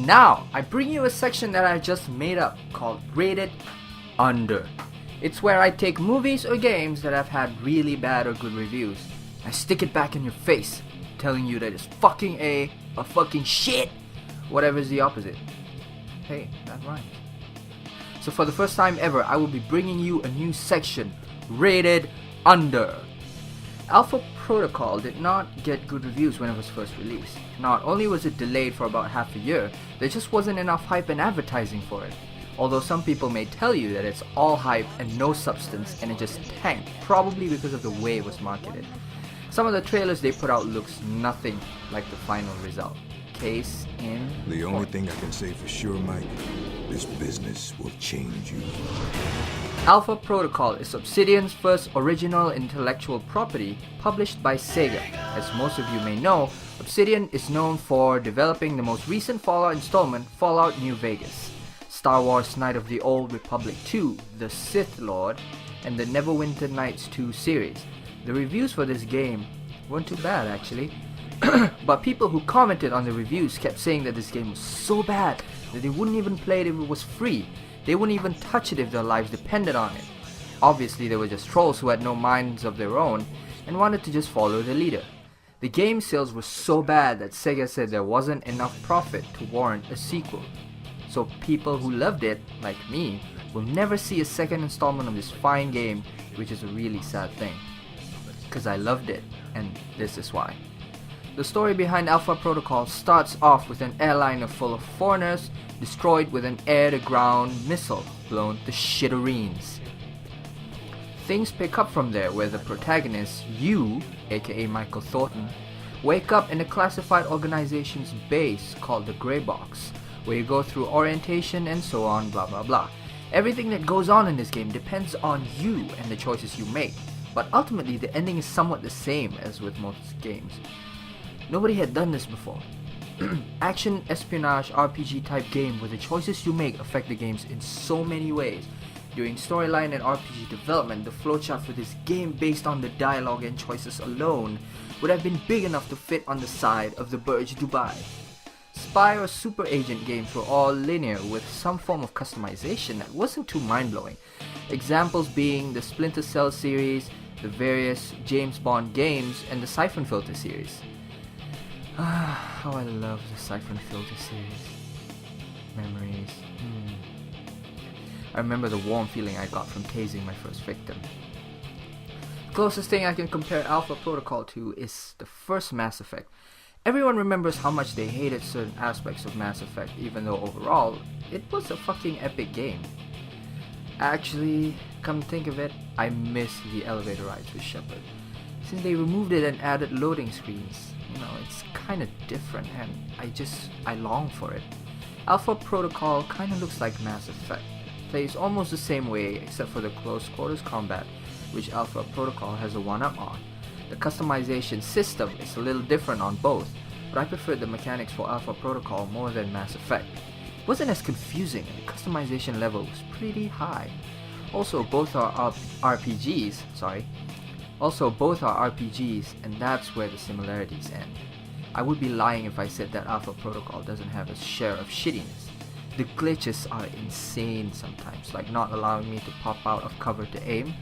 And now, I bring you a section that I just made up called Rated Under. It's where I take movies or games that have had really bad or good reviews. I stick it back in your face, telling you that it's fucking A or fucking shit, whatever is the opposite. Hey, that rhymes. So for the first time ever, I will be bringing you a new section, Rated Under. Alpha Protocol did not get good reviews when it was first released. Not only was it delayed for about half a year, there just wasn't enough hype and advertising for it. Although some people may tell you that it's all hype and no substance and it just tanked, probably because of the way it was marketed. Some of the trailers they put out looks nothing like the final result. Case in The only thing I can say for sure, Mike, this business will change you. Alpha Protocol is Obsidian's first original intellectual property published by Sega. As most of you may know, Obsidian is known for developing the most recent Fallout installment, Fallout New Vegas, Star Wars Knight of the Old Republic 2, The Sith Lord, and the Neverwinter Nights 2 series. The reviews for this game weren't too bad actually, but people who commented on the reviews kept saying that this game was so bad that they wouldn't even play it if it was free. They wouldn't even touch it if their lives depended on it. Obviously, they were just trolls who had no minds of their own and wanted to just follow the leader. The game sales were so bad that Sega said there wasn't enough profit to warrant a sequel. So people who loved it, like me, will never see a second installment of this fine game, which is a really sad thing. Because I loved it, and this is why. The story behind Alpha Protocol starts off with an airliner full of foreigners destroyed with an air-to-ground missile blown to smithereens. Things pick up from there where the protagonist, you, aka Michael Thornton, wake up in a classified organization's base called the Grey Box, where you go through orientation and so on, blah blah blah. Everything that goes on in this game depends on you and the choices you make, but ultimately the ending is somewhat the same as with most games. Nobody had done this before. Action, espionage, RPG type game where the choices you make affect the games in so many ways. During storyline and RPG development, the flowchart for this game based on the dialogue and choices alone would have been big enough to fit on the side of the Burj Dubai. Spy or super agent games were all linear with some form of customization that wasn't too mind-blowing. Examples being the Splinter Cell series, the various James Bond games, and the Siphon Filter series. How I love the Siphon Filter series. Memories. I remember the warm feeling I got from tasing my first victim. The closest thing I can compare Alpha Protocol to is the first Mass Effect. Everyone remembers how much they hated certain aspects of Mass Effect, even though overall, it was a fucking epic game. Actually, come to think of it, I miss the elevator rides with Shepard. Since they removed it and added loading screens, it's kinda different and I long for it. Alpha Protocol kinda looks like Mass Effect. Plays almost the same way except for the close quarters combat, which Alpha Protocol has a 1-up on. The customization system is a little different on both, but I preferred the mechanics for Alpha Protocol more than Mass Effect. It wasn't as confusing and the customization level was pretty high. Also, both are RPGs, and that's where the similarities end. I would be lying if I said that Alpha Protocol doesn't have a share of shittiness. The glitches are insane sometimes, like not allowing me to pop out of cover to aim.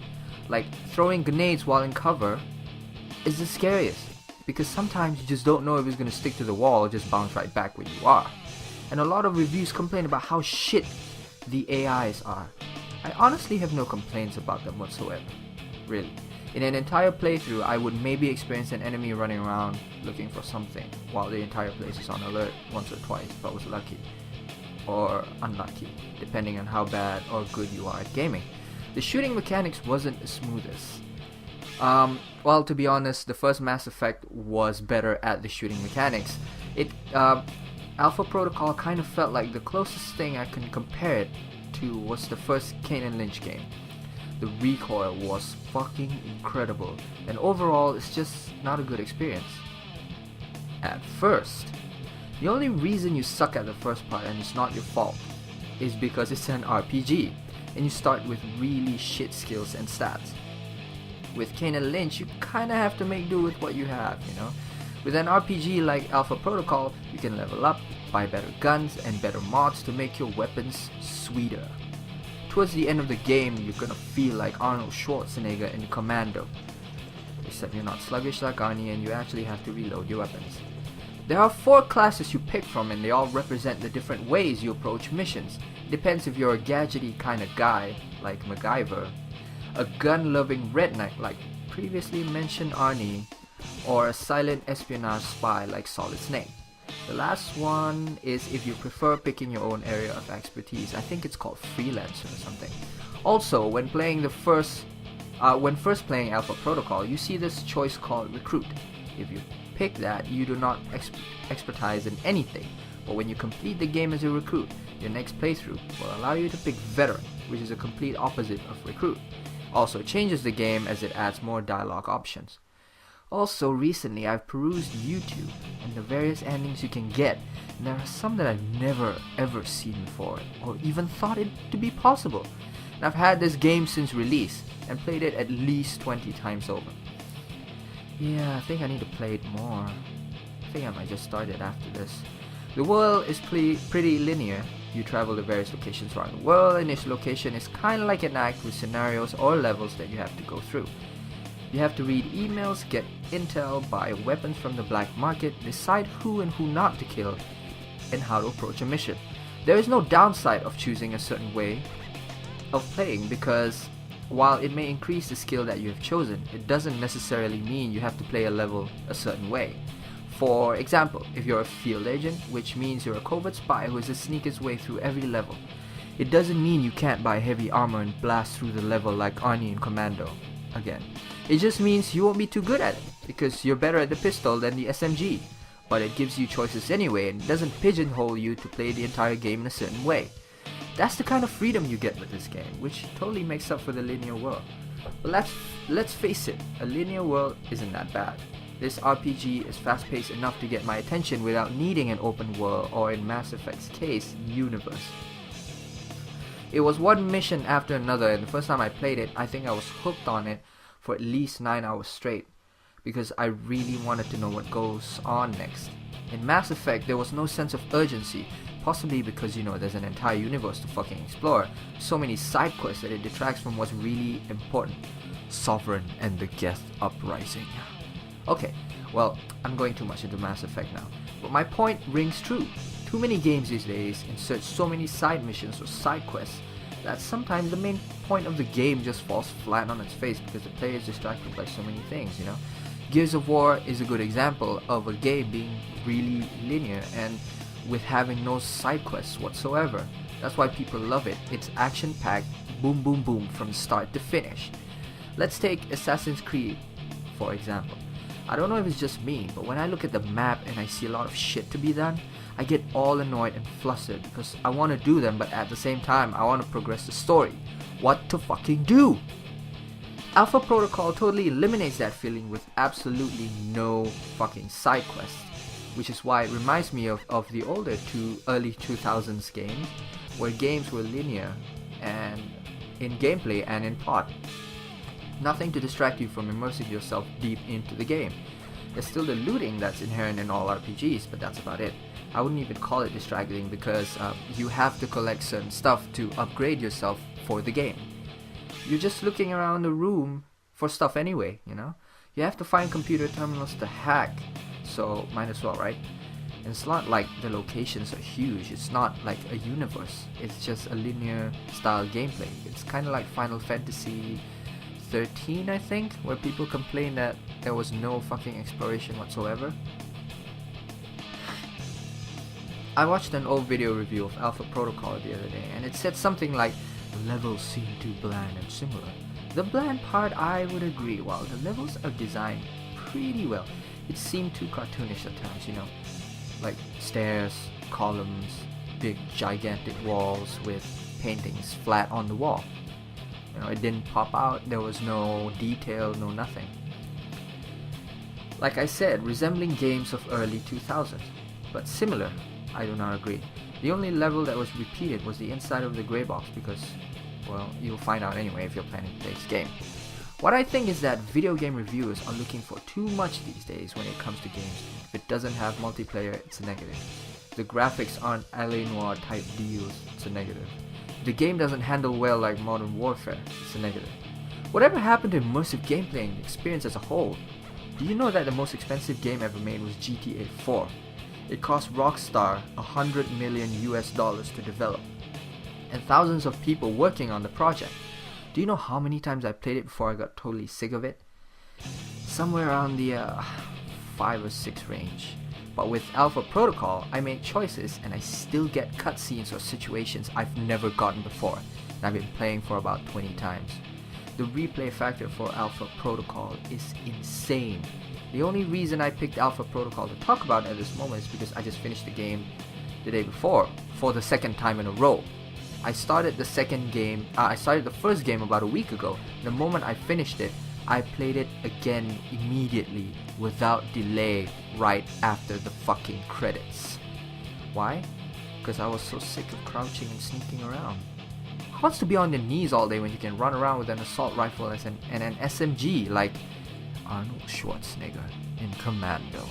Like throwing grenades while in cover is the scariest, because sometimes you just don't know if it's going to stick to the wall or just bounce right back where you are. And a lot of reviews complain about how shit the AIs are. I honestly have no complaints about them whatsoever, really. In an entire playthrough, I would maybe experience an enemy running around looking for something, while the entire place is on alert once or twice if I was lucky. Or unlucky, depending on how bad or good you are at gaming. The shooting mechanics wasn't as smooth as. Well, to be honest, the first Mass Effect was better at the shooting mechanics. Alpha Protocol kind of felt like the closest thing I can compare it to was the first Kane and Lynch game. The recoil was fucking incredible, and overall it's just not a good experience. At first. The only reason you suck at the first part, and it's not your fault, is because it's an RPG, and you start with really shit skills and stats. With Kane and Lynch, you kinda have to make do with what you have, With an RPG like Alpha Protocol, you can level up, buy better guns and better mods to make your weapons sweeter. Towards the end of the game, you're gonna feel like Arnold Schwarzenegger in Commando, except you're not sluggish like Arnie and you actually have to reload your weapons. There are 4 classes you pick from and they all represent the different ways you approach missions. It depends if you're a gadgety kind of guy, like MacGyver, a gun-loving Red Knight like previously mentioned Arnie, or a silent espionage spy like Solid Snake. The last one is if you prefer picking your own area of expertise. I think it's called freelancer or something. Also, when first playing Alpha Protocol, you see this choice called recruit. If you pick that, you do not expertise in anything, but when you complete the game as a recruit, your next playthrough will allow you to pick veteran, which is a complete opposite of recruit. Also changes the game as it adds more dialogue options. Also, recently I've perused YouTube and the various endings you can get, and there are some that I've never ever seen before or even thought it to be possible. And I've had this game since release and played it at least 20 times over. Yeah, I think I need to play it more. I think I might just start it after this. The world is pretty linear. You travel to various locations around the world, and each location is kinda like an act with scenarios or levels that you have to go through. You have to read emails, get intel, buy weapons from the black market, decide who and who not to kill, and how to approach a mission. There is no downside of choosing a certain way of playing, because while it may increase the skill that you have chosen, it doesn't necessarily mean you have to play a level a certain way. For example, if you're a field agent, which means you're a covert spy who has to sneak his way through every level, it doesn't mean you can't buy heavy armor and blast through the level like Arnie in Commando. Again, it just means you won't be too good at it, because you're better at the pistol than the SMG, but it gives you choices anyway and doesn't pigeonhole you to play the entire game in a certain way. That's the kind of freedom you get with this game, which totally makes up for the linear world. But let's face it, a linear world isn't that bad. This RPG is fast-paced enough to get my attention without needing an open world, or in Mass Effect's case, universe. It was one mission after another, and the first time I played it, I think I was hooked on it for at least 9 hours straight, because I really wanted to know what goes on next. In Mass Effect, there was no sense of urgency, possibly because, there's an entire universe to fucking explore, so many side quests that it detracts from what's really important. Sovereign and the Geth Uprising. Okay, well, I'm going too much into Mass Effect now, but my point rings true. Too many games these days insert so many side missions or side quests that sometimes the main point of the game just falls flat on its face because the player is distracted by so many things, Gears of War is a good example of a game being really linear and with having no side quests whatsoever. That's why people love it. It's action-packed, boom boom boom from start to finish. Let's take Assassin's Creed, for example. I don't know if it's just me, but when I look at the map and I see a lot of shit to be done, I get all annoyed and flustered because I want to do them, but at the same time I want to progress the story. What to fucking do? Alpha Protocol totally eliminates that feeling with absolutely no fucking side quests, which is why it reminds me of the older early 2000s games, where games were linear and in gameplay and in plot. Nothing to distract you from immersing yourself deep into the game. There's still the looting that's inherent in all RPGs, but that's about it. I wouldn't even call it distracting because you have to collect certain stuff to upgrade yourself for the game. You're just looking around the room for stuff anyway, You have to find computer terminals to hack, so might as well, right? And it's not like the locations are huge, it's not like a universe, it's just a linear style gameplay. It's kind of like Final Fantasy 13, I think, where people complain that there was no fucking exploration whatsoever. I watched an old video review of Alpha Protocol the other day, and it said something like, the levels seem too bland and similar. The bland part I would agree, while the levels are designed pretty well, it seemed too cartoonish at times, like stairs, columns, big gigantic walls with paintings flat on the wall. It didn't pop out, there was no detail, no nothing. Like I said, resembling games of early 2000s, but similar, I do not agree. The only level that was repeated was the inside of the grey box because, well, you'll find out anyway if you're planning to play this game. What I think is that video game reviewers are looking for too much these days when it comes to games. If it doesn't have multiplayer, it's a negative. The graphics aren't Alienware type deals, it's a negative. The game doesn't handle well like Modern Warfare, it's a negative. Whatever happened to immersive gameplay and experience as a whole? Do you know that the most expensive game ever made was GTA 4? It cost Rockstar $100 million to develop, and thousands of people working on the project. Do you know how many times I played it before I got totally sick of it? Somewhere around the 5 or 6 range. But with Alpha Protocol, I made choices and I still get cutscenes or situations I've never gotten before, and I've been playing for about 20 times. The replay factor for Alpha Protocol is insane. The only reason I picked Alpha Protocol to talk about at this moment is because I just finished the game the day before for the second time in a row. I started the first game about a week ago. The moment I finished it, I played it again immediately, without delay, right after the fucking credits. Why? Because I was so sick of crouching and sneaking around. Who wants to be on your knees all day when you can run around with an assault rifle and an SMG like Arnold Schwarzenegger in Commando?